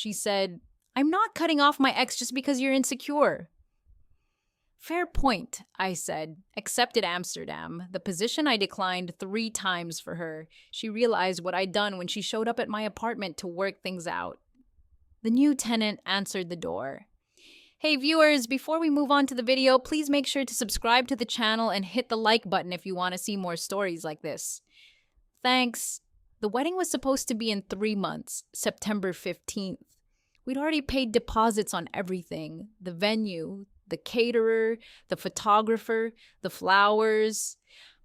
She said, "I'm not cutting off my ex just because you're insecure." Fair point, I said. Accepted Amsterdam, the position I declined 3 times for her. She realized what I'd done when she showed up at my apartment to work things out. The new tenant answered the door. Hey viewers, before we move on to the video, please make sure to subscribe to the channel and hit the like button if you want to see more stories like this. Thanks. The wedding was supposed to be in 3 months, September 15th. We'd already paid deposits on everything: the venue, the caterer, the photographer, the flowers.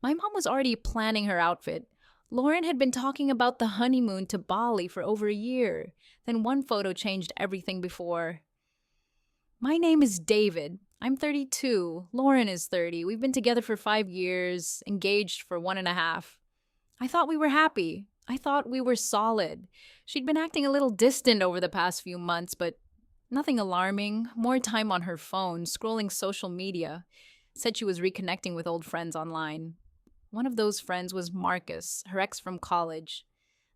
My mom was already planning her outfit. Lauren had been talking about the honeymoon to Bali for over a year. Then one photo changed everything before. My name is David. I'm 32. Lauren is 30. We've been together for 5 years, engaged for 1.5. I thought we were happy. I thought we were solid. She'd been acting a little distant over the past few months, but nothing alarming. More time on her phone, scrolling social media. Said she was reconnecting with old friends online. One of those friends was Marcus, her ex from college.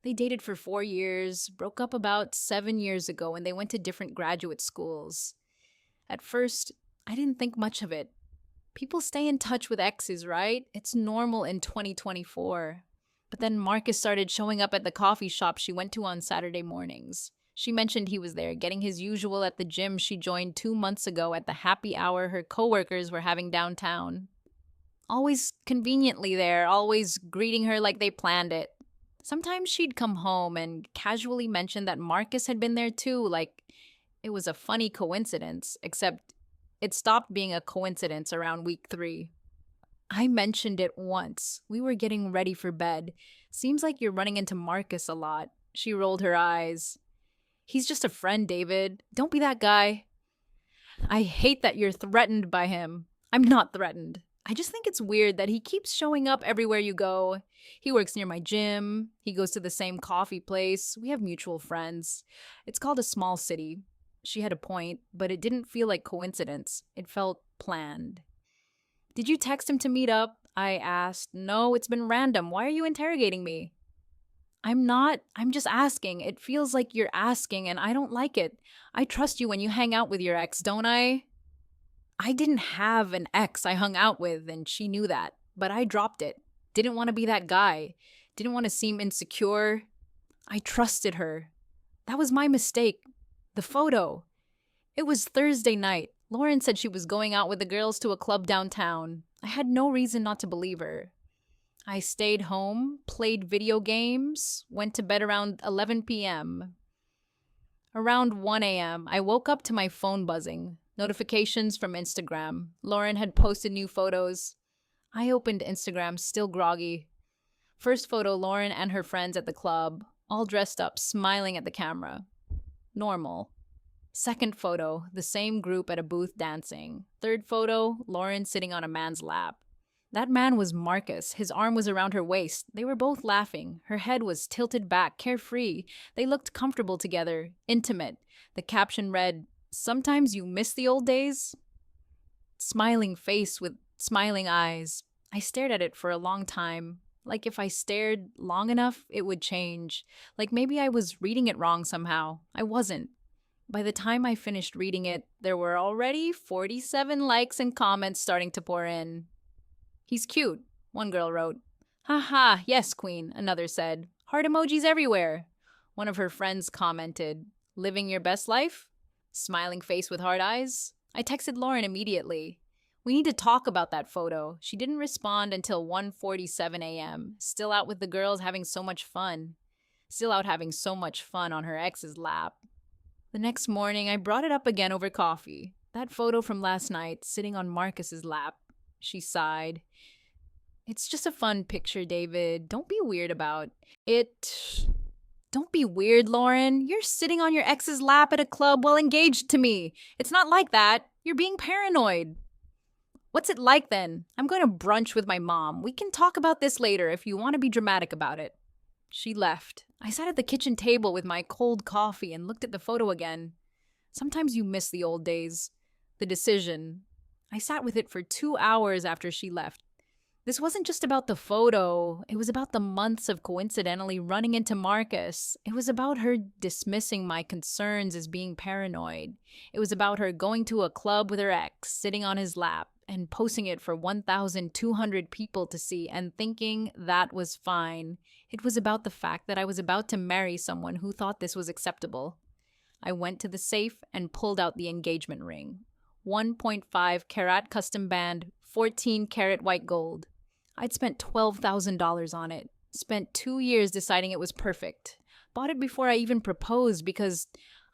They dated for 4 years, broke up about 7 years ago, and they went to different graduate schools. At first, I didn't think much of it. People stay in touch with exes, right? It's normal in 2024. But then Marcus started showing up at the coffee shop she went to on Saturday mornings. She mentioned he was there, getting his usual at the gym she joined 2 months ago at the happy hour her coworkers were having downtown. Always conveniently there, always greeting her like they planned it. Sometimes she'd come home and casually mention that Marcus had been there too, like it was a funny coincidence, except it stopped being a coincidence around week 3. I mentioned it once. We were getting ready for bed. Seems like you're running into Marcus a lot. She rolled her eyes. He's just a friend, David. Don't be that guy. I hate that you're threatened by him. I'm not threatened. I just think it's weird that he keeps showing up everywhere you go. He works near my gym. He goes to the same coffee place. We have mutual friends. It's called a small city. She had a point, but it didn't feel like coincidence. It felt planned. Did you text him to meet up? I asked. No, it's been random. Why are you interrogating me? I'm not. I'm just asking. It feels like you're asking, and I don't like it. I trust you when you hang out with your ex, don't I? I didn't have an ex I hung out with, and she knew that. But I dropped it. Didn't want to be that guy. Didn't want to seem insecure. I trusted her. That was my mistake. The photo. It was Thursday night. Lauren said she was going out with the girls to a club downtown. I had no reason not to believe her. I stayed home, played video games, went to bed around 11 p.m. Around 1 a.m., I woke up to my phone buzzing. Notifications from Instagram. Lauren had posted new photos. I opened Instagram, still groggy. First photo, Lauren and her friends at the club, all dressed up, smiling at the camera. Normal. Second photo, the same group at a booth dancing. Third photo, Lauren sitting on a man's lap. That man was Marcus. His arm was around her waist. They were both laughing. Her head was tilted back, carefree. They looked comfortable together, intimate. The caption read, "Sometimes you miss the old days?" Smiling face with smiling eyes. I stared at it for a long time. Like if I stared long enough, it would change. Like maybe I was reading it wrong somehow. I wasn't. By the time I finished reading it, there were already 47 likes and comments starting to pour in. "He's cute," one girl wrote. "Haha, yes, queen," another said. "Heart emojis everywhere." One of her friends commented, "Living your best life?" Smiling face with hard eyes. I texted Lauren immediately. "We need to talk about that photo." She didn't respond until 1:47 a.m. Still out with the girls having so much fun. Still out having so much fun on her ex's lap. The next morning, I brought it up again over coffee. That photo from last night, sitting on Marcus's lap. She sighed. "It's just a fun picture, David. Don't be weird about it." "Don't be weird, Lauren. You're sitting on your ex's lap at a club while engaged to me. It's not like that. You're being paranoid." "What's it like then? I'm going to brunch with my mom. We can talk about this later if you want to be dramatic about it." She left. I sat at the kitchen table with my cold coffee and looked at the photo again. Sometimes you miss the old days. The decision. I sat with it for 2 hours after she left. This wasn't just about the photo. It was about the months of coincidentally running into Marcus. It was about her dismissing my concerns as being paranoid. It was about her going to a club with her ex, sitting on his lap, and posting it for 1,200 people to see and thinking that was fine. It was about the fact that I was about to marry someone who thought this was acceptable. I went to the safe and pulled out the engagement ring. 1.5 carat custom band, 14 karat white gold. I'd spent $12,000 on it. Spent 2 years deciding it was perfect. Bought it before I even proposed because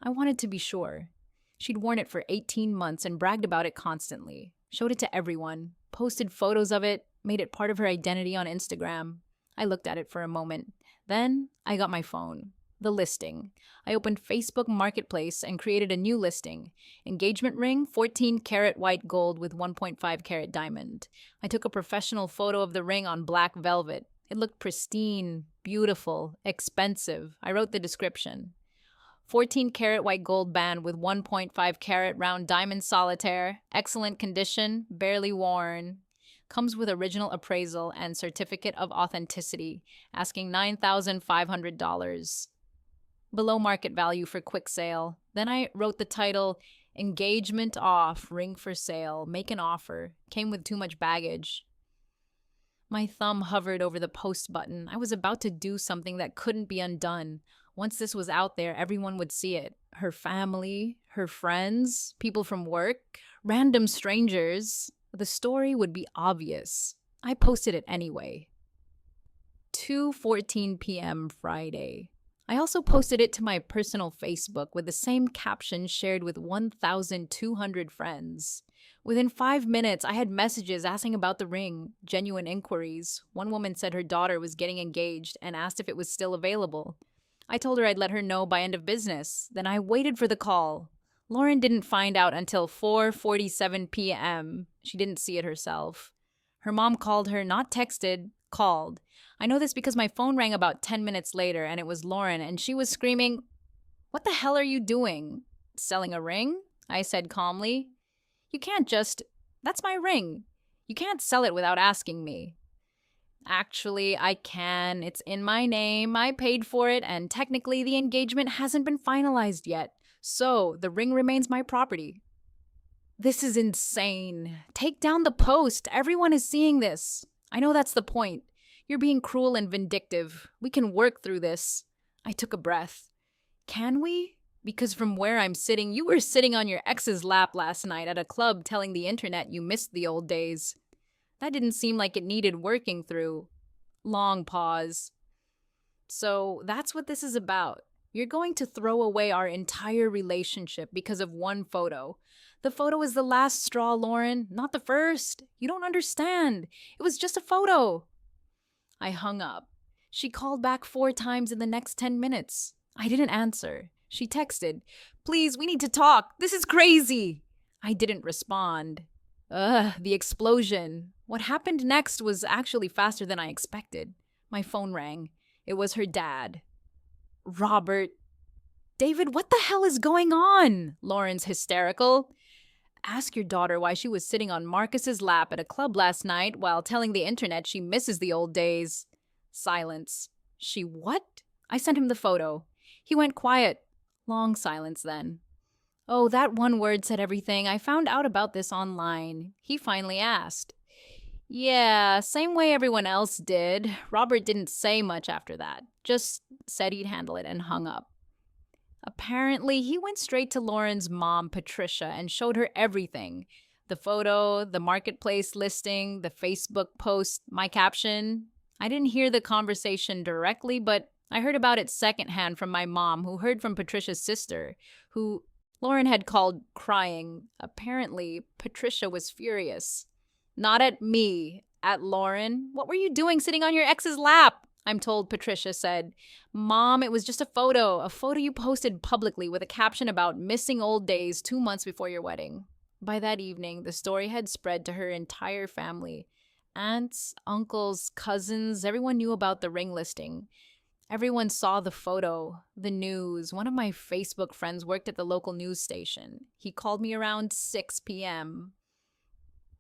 I wanted to be sure. She'd worn it for 18 months and bragged about it constantly. Showed it to everyone. Posted photos of it. Made it part of her identity on Instagram. I looked at it for a moment. Then I got my phone. The listing. I opened Facebook Marketplace and created a new listing. Engagement ring, 14 karat white gold with 1.5 carat diamond. I took a professional photo of the ring on black velvet. It looked pristine, beautiful, expensive. I wrote the description. 14 karat white gold band with 1.5 carat round diamond solitaire. Excellent condition, barely worn. Comes with original appraisal and certificate of authenticity, asking $9,500. Below market value for quick sale. Then I wrote the title, Engagement Off, Ring for Sale, Make an Offer. Came with too much baggage. My thumb hovered over the post button. I was about to do something that couldn't be undone. Once this was out there, everyone would see it. Her family, her friends, people from work, random strangers. The story would be obvious. I posted it anyway. 2:14 p.m. Friday. I also posted it to my personal Facebook with the same caption shared with 1,200 friends. Within 5 minutes, I had messages asking about the ring, genuine inquiries. One woman said her daughter was getting engaged and asked if it was still available. I told her I'd let her know by end of business. Then I waited for the call. Lauren didn't find out until 4:47 p.m. She didn't see it herself. Her mom called her, not texted, called. I know this because my phone rang about 10 minutes later and it was Lauren and she was screaming, "What the hell are you doing? Selling a ring?" I said calmly. "You can't just... That's my ring. You can't sell it without asking me." "Actually, I can. It's in my name. I paid for it and technically the engagement hasn't been finalized yet. So the ring remains my property." "This is insane. Take down the post. Everyone is seeing this. I know that's the point. You're being cruel and vindictive. We can work through this." I took a breath. "Can we? Because from where I'm sitting, you were sitting on your ex's lap last night at a club telling the internet you missed the old days. That didn't seem like it needed working through." Long pause. "So that's what this is about. You're going to throw away our entire relationship because of one photo. The photo is the last straw, Lauren, not the first. You don't understand. It was just a photo." I hung up. She called back 4 times in the next 10 minutes. I didn't answer. She texted, "Please, we need to talk. This is crazy." I didn't respond. The explosion. What happened next was actually faster than I expected. My phone rang. It was her dad. "Robert." "David, what the hell is going on?" Lauren's hysterical. "Ask your daughter why she was sitting on Marcus's lap at a club last night while telling the internet she misses the old days." Silence. "She what?" I sent him the photo. He went quiet. Long silence then. "Oh, that one word said everything. I found out about this online." He finally asked. "Yeah, same way everyone else did." Robert didn't say much after that. Just said he'd handle it and hung up. Apparently, he went straight to Lauren's mom, Patricia, and showed her everything. The photo, the marketplace listing, the Facebook post, my caption. I didn't hear the conversation directly, but I heard about it secondhand from my mom, who heard from Patricia's sister, who Lauren had called crying. Apparently, Patricia was furious. "Not at me, at Lauren. What were you doing sitting on your ex's lap?" I'm told Patricia said. "Mom, it was just a photo you posted publicly with a caption about missing old days 2 months before your wedding." By that evening, the story had spread to her entire family. Aunts, uncles, cousins, everyone knew about the ring listing. Everyone saw the photo, the news. One of my Facebook friends worked at the local news station. He called me around 6 p.m.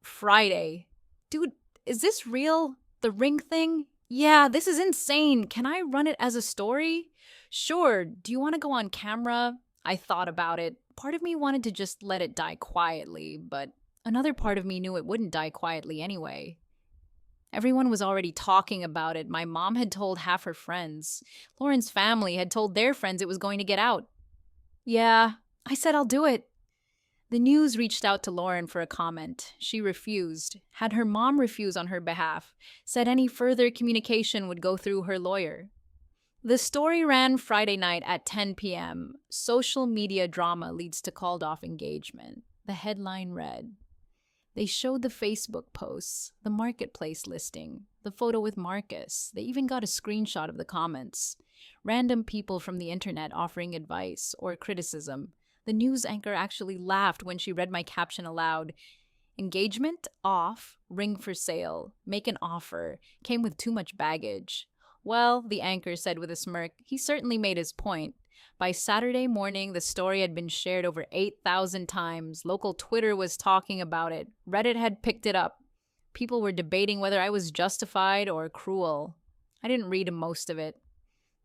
Friday. "Dude, Is this real? The ring thing? Yeah, this is insane. Can I run it as a story? Sure. Do you want to go on camera? I thought about it. Part of me wanted to just let it die quietly, but another part of me knew it wouldn't die quietly anyway. Everyone was already talking about it. My mom had told half her friends. Lauren's family had told their friends it was going to get out. Yeah, I said I'll do it. The news reached out to Lauren for a comment. She refused, had her mom refuse on her behalf, said any further communication would go through her lawyer. The story ran Friday night at 10 p.m. Social media drama leads to called off engagement. The headline read, they showed the Facebook posts, the marketplace listing, the photo with Marcus. They even got a screenshot of the comments. Random people from the internet offering advice or criticism. The news anchor actually laughed when she read my caption aloud. Engagement off, ring for sale, make an offer, came with too much baggage. Well, the anchor said with a smirk, he certainly made his point. By Saturday morning, the story had been shared over 8,000 times. Local Twitter was talking about it. Reddit had picked it up. People were debating whether I was justified or cruel. I didn't read most of it.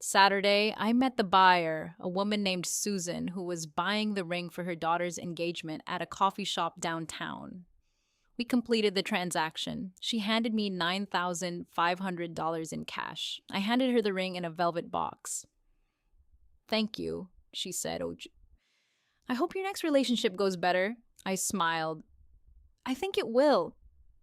Saturday, I met the buyer, a woman named Susan, who was buying the ring for her daughter's engagement at a coffee shop downtown. We completed the transaction. She handed me $9,500 in cash. I handed her the ring in a velvet box. Thank you, she said. I hope your next relationship goes better. I smiled. I think it will.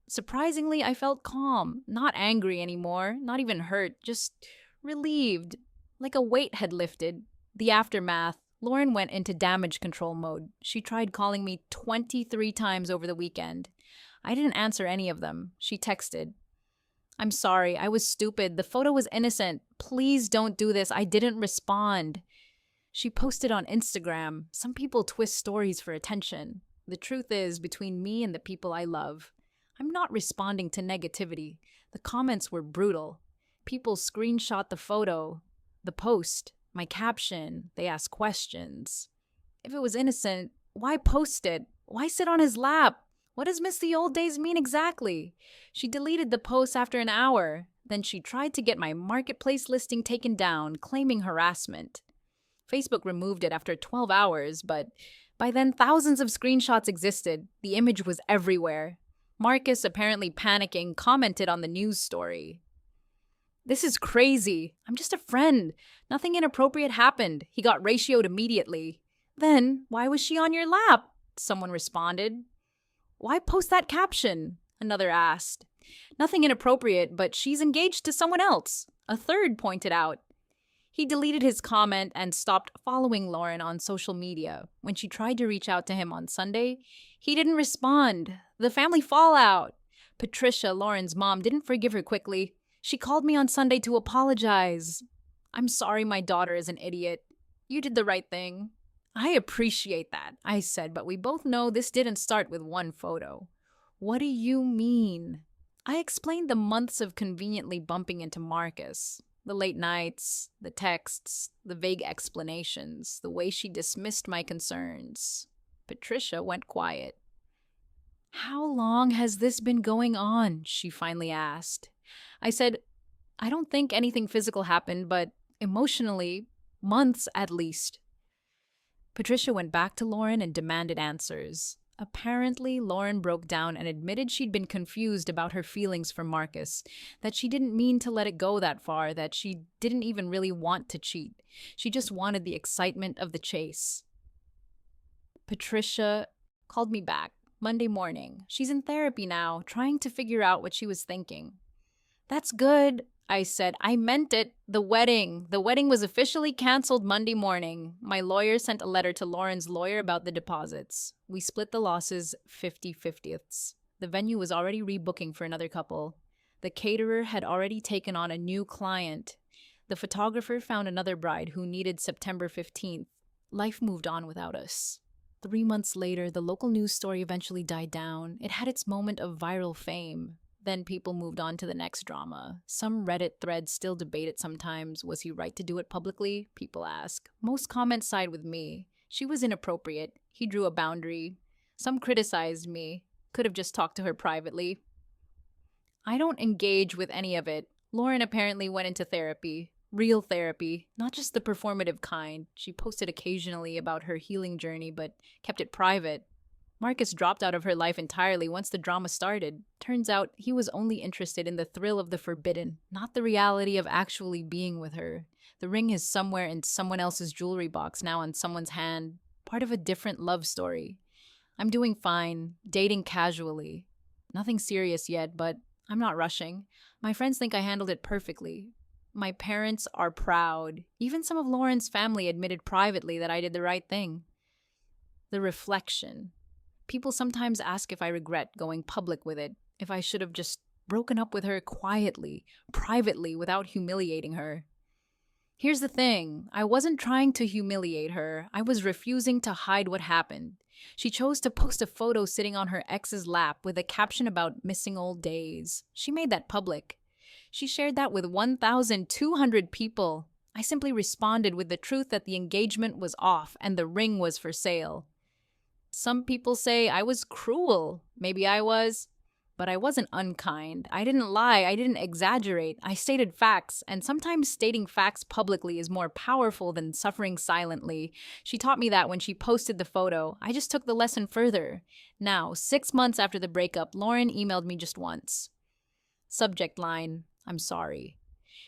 Surprisingly, I felt calm, not angry anymore, not even hurt, just relieved, like a weight had lifted. The aftermath. Lauren went into damage control mode. She tried calling me 23 times over the weekend. I didn't answer any of them. She texted, I'm sorry, I was stupid. The photo was innocent. Please don't do this. I didn't respond. She posted on Instagram. Some people twist stories for attention. The truth is, between me and the people I love, I'm not responding to negativity. The comments were brutal. People screenshot the photo, the post, my caption. They ask questions. If it was innocent, why post it? Why sit on his lap? What does miss the old days mean exactly? She deleted the post after an hour. Then she tried to get my marketplace listing taken down, claiming harassment. Facebook removed it after 12 hours, but by then thousands of screenshots existed. The image was everywhere. Marcus, apparently panicking, commented on the news story. This is crazy. I'm just a friend. Nothing inappropriate happened. He got ratioed immediately. Then, why was she on your lap? Someone responded. Why post that caption? Another asked. Nothing inappropriate, but she's engaged to someone else. A third pointed out. He deleted his comment and stopped following Lauren on social media. When she tried to reach out to him on Sunday, he didn't respond. The family fallout. Patricia, Lauren's mom, didn't forgive her quickly. She called me on Sunday to apologize. I'm sorry my daughter is an idiot. You did the right thing. I appreciate that, I said, but we both know this didn't start with one photo. What do you mean? I explained the months of conveniently bumping into Marcus. The late nights, the texts, the vague explanations, the way she dismissed my concerns. Patricia went quiet. How long has this been going on? She finally asked. I said, I don't think anything physical happened, but emotionally, months at least. Patricia went back to Lauren and demanded answers. Apparently, Lauren broke down and admitted she'd been confused about her feelings for Marcus, that she didn't mean to let it go that far, that she didn't even really want to cheat. She just wanted the excitement of the chase. Patricia called me back Monday morning. She's in therapy now, trying to figure out what she was thinking. That's good, I said. I meant it. The wedding. The wedding was officially canceled Monday morning. My lawyer sent a letter to Lauren's lawyer about the deposits. We split the losses 50-50ths. The venue was already rebooking for another couple. The caterer had already taken on a new client. The photographer found another bride who needed September 15th. Life moved on without us. 3 months later, the local news story eventually died down. It had its moment of viral fame. Then people moved on to the next drama. Some Reddit threads still debate it sometimes. Was he right to do it publicly? People ask. Most comments side with me. She was inappropriate. He drew a boundary. Some criticized me. Could have just talked to her privately. I don't engage with any of it. Lauren apparently went into therapy. Real therapy, not just the performative kind. She posted occasionally about her healing journey, but kept it private. Marcus dropped out of her life entirely once the drama started. Turns out he was only interested in the thrill of the forbidden, not the reality of actually being with her. The ring is somewhere in someone else's jewelry box now on someone's hand, part of a different love story. I'm doing fine, dating casually. Nothing serious yet, but I'm not rushing. My friends think I handled it perfectly. My parents are proud. Even some of Lauren's family admitted privately that I did the right thing. The reflection. People sometimes ask if I regret going public with it, if I should have just broken up with her quietly, privately, without humiliating her. Here's the thing, I wasn't trying to humiliate her. I was refusing to hide what happened. She chose to post a photo sitting on her ex's lap with a caption about missing old days. She made that public. She shared that with 1,200 people. I simply responded with the truth that the engagement was off and the ring was for sale. Some people say I was cruel. Maybe I was. But I wasn't unkind. I didn't lie. I didn't exaggerate. I stated facts, and sometimes stating facts publicly is more powerful than suffering silently. She taught me that when she posted the photo. I just took the lesson further. Now, 6 months after the breakup, Lauren emailed me just once. Subject line, I'm sorry.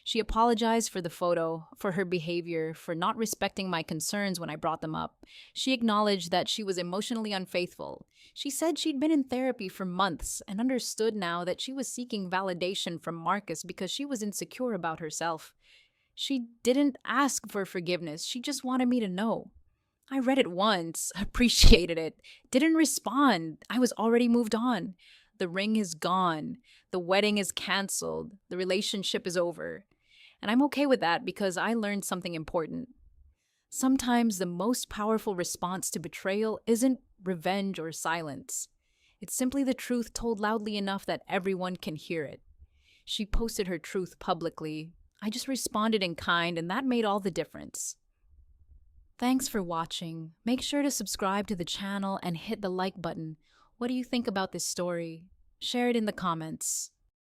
She apologized for the photo, for her behavior, for not respecting my concerns when I brought them up. She acknowledged that she was emotionally unfaithful. She said she'd been in therapy for months and understood now that she was seeking validation from Marcus because she was insecure about herself. She didn't ask for forgiveness. She just wanted me to know. I read it once, appreciated it, didn't respond. I was already moved on. The ring is gone. The wedding is canceled. The relationship is over. And I'm okay with that because I learned something important. Sometimes the most powerful response to betrayal isn't revenge or silence. It's simply the truth told loudly enough that everyone can hear it. She posted her truth publicly. I just responded in kind, and that made all the difference. Thanks for watching. Make sure to subscribe to the channel and hit the like button. What do you think about this story? Share it in the comments.